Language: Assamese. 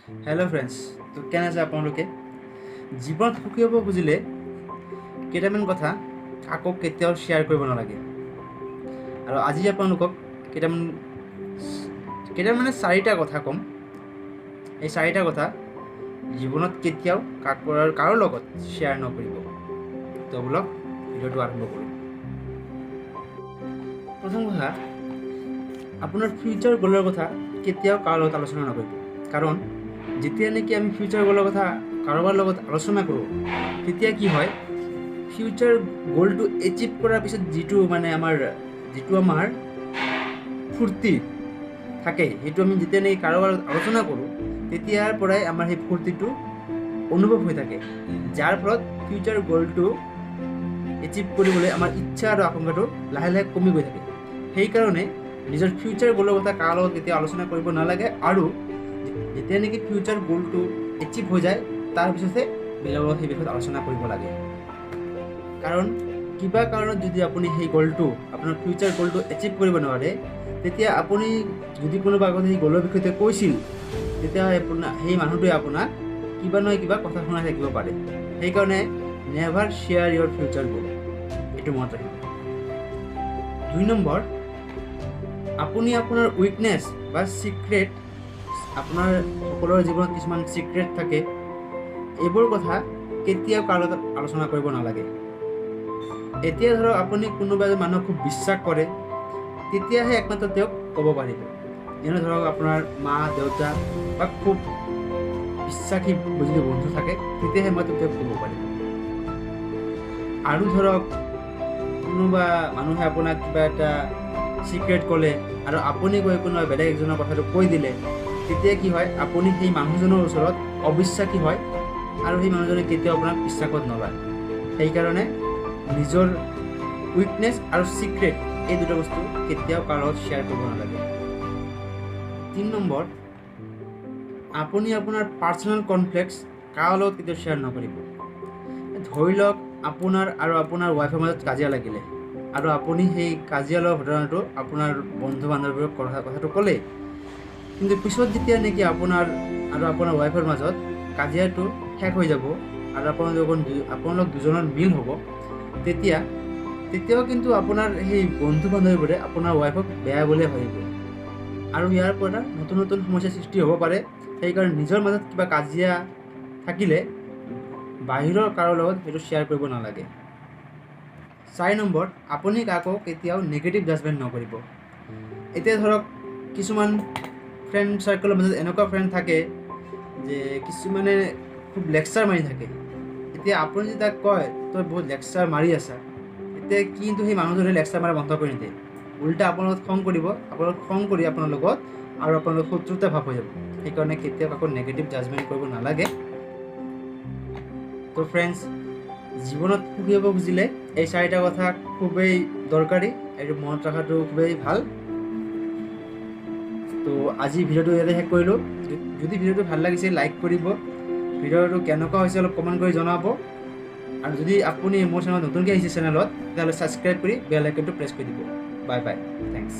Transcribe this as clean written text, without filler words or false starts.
হেল্ল' ফ্ৰেণ্ডছ, তো কেনে আছে আপোনালোকে? জীৱনত সুখী হ'ব খুজিলে কেইটামান কথা কাকো কেতিয়াও শ্বেয়াৰ কৰিব নালাগে। আৰু আজি আপোনালোকক কেইটামান চাৰিটা কথা ক'ম। এই চাৰিটা কথা জীৱনত কেতিয়াও কাৰো লগত শ্বেয়াৰ নকৰিব। তো ব'লক ভিডিঅ'টো আৰম্ভ কৰোঁ। প্ৰথম কথা, আপোনাৰ ফিউচাৰ গ'লৰ কথা কেতিয়াও কাৰো লগত আলোচনা নকৰিব। কাৰণ যেতিয়া নেকি আমি ফিউচাৰ গ'লৰ কথা কাৰোবাৰ লগত আলোচনা কৰোঁ, তেতিয়া কি হয়, ফিউচাৰ গ'লটো এচিভ কৰাৰ পিছত যিটো আমাৰ ফূৰ্তি থাকে, সেইটো আমি যেতিয়া নেকি কাৰোবাৰ লগত আলোচনা কৰোঁ, তেতিয়াৰ পৰাই আমাৰ সেই ফূৰ্তিটো অনুভৱ হৈ থাকে, যাৰ ফলত ফিউচাৰ গ'লটো এচিভ কৰিবলৈ আমাৰ ইচ্ছা আৰু আকাংক্ষাটো লাহে লাহে কমি গৈ থাকে। সেইকাৰণে নিজৰ ফিউচাৰ গ'লৰ কথা কাৰো লগত কেতিয়াও আলোচনা কৰিব নালাগে, আৰু যেতিয়া নেকি ফিউচাৰ গ'লটো এচিভ হৈ যায়, তাৰপিছতহে বেলেগৰ লগত সেই বিষয়ত আলোচনা কৰিব লাগে। কাৰণ কিবা কাৰণত যদি আপুনি সেই গ'লটো, আপোনাৰ ফিউচাৰ গ'লটো এচিভ কৰিব নোৱাৰে, তেতিয়া আপুনি যদি কোনোবা আগতে সেই গ'লৰ বিষয়তে কৈছিল, তেতিয়া সেই মানুহটোৱে আপোনাক কিবা নহয় কিবা কথা শুনাই থাকিব পাৰে। সেইকাৰণে নেভাৰ শ্বেয়াৰ ইয়ৰ ফিউচাৰ গ'ল, এইটো মনত ৰাখিব। 2 নম্বৰ, আপুনি আপোনাৰ উইকনেছ বা চিক্ৰেট, আপোনাৰ সকলোৰে জীৱনত কিছুমান চিক্ৰেট থাকে, এইবোৰ কথা কেতিয়াও কাৰো লগত আলোচনা কৰিব নালাগে। এতিয়া ধৰক আপুনি কোনোবা এজন মানুহক খুব বিশ্বাস কৰে, তেতিয়াহে একমাত্ৰ তেওঁক ক'ব পাৰিব। যেনে ধৰক আপোনাৰ মা দেউতা বা খুব বিশ্বাসী যদি বন্ধু থাকে, তেতিয়াহে মই তেওঁক ক'ব পাৰিম। আৰু ধৰক কোনোবা মানুহে আপোনাক কিবা এটা চিক্ৰেট ক'লে আৰু আপুনি গৈ কোনোবা বেলেগ একজনৰ কথাটো কৈ দিলে, তেতিয়া কি হয়, আপুনি সেই মানুহজনৰ ওচৰত অবিশ্বাসী হয় আৰু সেই মানুহজনে কেতিয়াও আপোনাক বিশ্বাসত নলয়। সেইকাৰণে নিজৰ উইকনেছ আৰু চিক্ৰেট, এই দুটা বস্তু কেতিয়াও কাৰো লগত শ্বেয়াৰ কৰিব নালাগে। 3 নম্বৰ, আপুনি আপোনাৰ পাৰ্চনেল কনফ্লিক্টছ কাৰো লগত কেতিয়াও শ্বেয়াৰ নকৰিব। ধৰি লওক আপোনাৰ আৰু আপোনাৰ ৱাইফৰ মাজত কাজিয়া লাগিলে, আৰু আপুনি সেই কাজিয়া লোৱা ঘটনাটো আপোনাৰ বন্ধু বান্ধৱীৰ কথাটো ক'লে, কিন্তু পিছত যেতিয়া নেকি আপোনাৰ আৰু আপোনাৰ ৱাইফৰ মাজত কাজিয়াটো শেষ হৈ যাব আৰু আপোনালোক দুজনৰ মিল হ'ব, তেতিয়াও কিন্তু আপোনাৰ সেই বন্ধু বান্ধৱীবোৰে আপোনাৰ ৱাইফক বেয়া বুলিয়ে ভাবিব, আৰু ইয়াৰ পৰা নতুন নতুন সমস্যাৰ সৃষ্টি হ'ব পাৰে। সেইকাৰণে নিজৰ মাজত কিবা কাজিয়া থাকিলে বাহিৰৰ কাৰো লগত সেইটো শ্বেয়াৰ কৰিব নালাগে। 4 নম্বৰ, আপুনি কাকো কেতিয়াও নেগেটিভ জাজমেণ্ট নকৰিব। এতিয়া ধৰক কিছুমান ফ্ৰেণ্ড চাৰ্কেলৰ মাজত এনেকুৱা ফ্ৰেণ্ড থাকে যে কিছুমানে খুব লেকচাৰ মাৰি থাকে। এতিয়া আপুনি যদি তাক কয় তই বহুত লেকচাৰ মাৰি আছা, তেতিয়া কিন্তু সেই মানুহজনে লেকচাৰ মাৰা বন্ধ কৰি নিদিয়ে, উল্টা আপোনাৰ লগত খং কৰি আপোনাৰ লগত আৰু আপোনালোক শত্ৰুতা ভাৱ হৈ যাব। সেইকাৰণে কেতিয়াও কাকো নেগেটিভ জাজমেণ্ট কৰিব নালাগে। তো ফ্ৰেণ্ডছ, জীৱনত সুখী হ'ব খুজিলে এই 4টা কথা খুবেই দৰকাৰী, এইটো মনত ৰখাটো খুবেই ভাল। তো আজি ভিডিঅ'টো ইয়াতে শেষ কৰিলোঁ। যদি ভিডিঅ'টো ভাল লাগিছে লাইক কৰিব, ভিডিঅ'টো কেনেকুৱা হৈছে অলপ কমেণ্ট কৰি জনাব, আৰু যদি আপুনি মোৰ চেনেলত নতুনকৈ আহিছে তেতিয়াহ'লে ছাবস্ক্ৰাইব কৰি বেল আইকনটো প্ৰেছ কৰি দিব। Bye bye, thanks.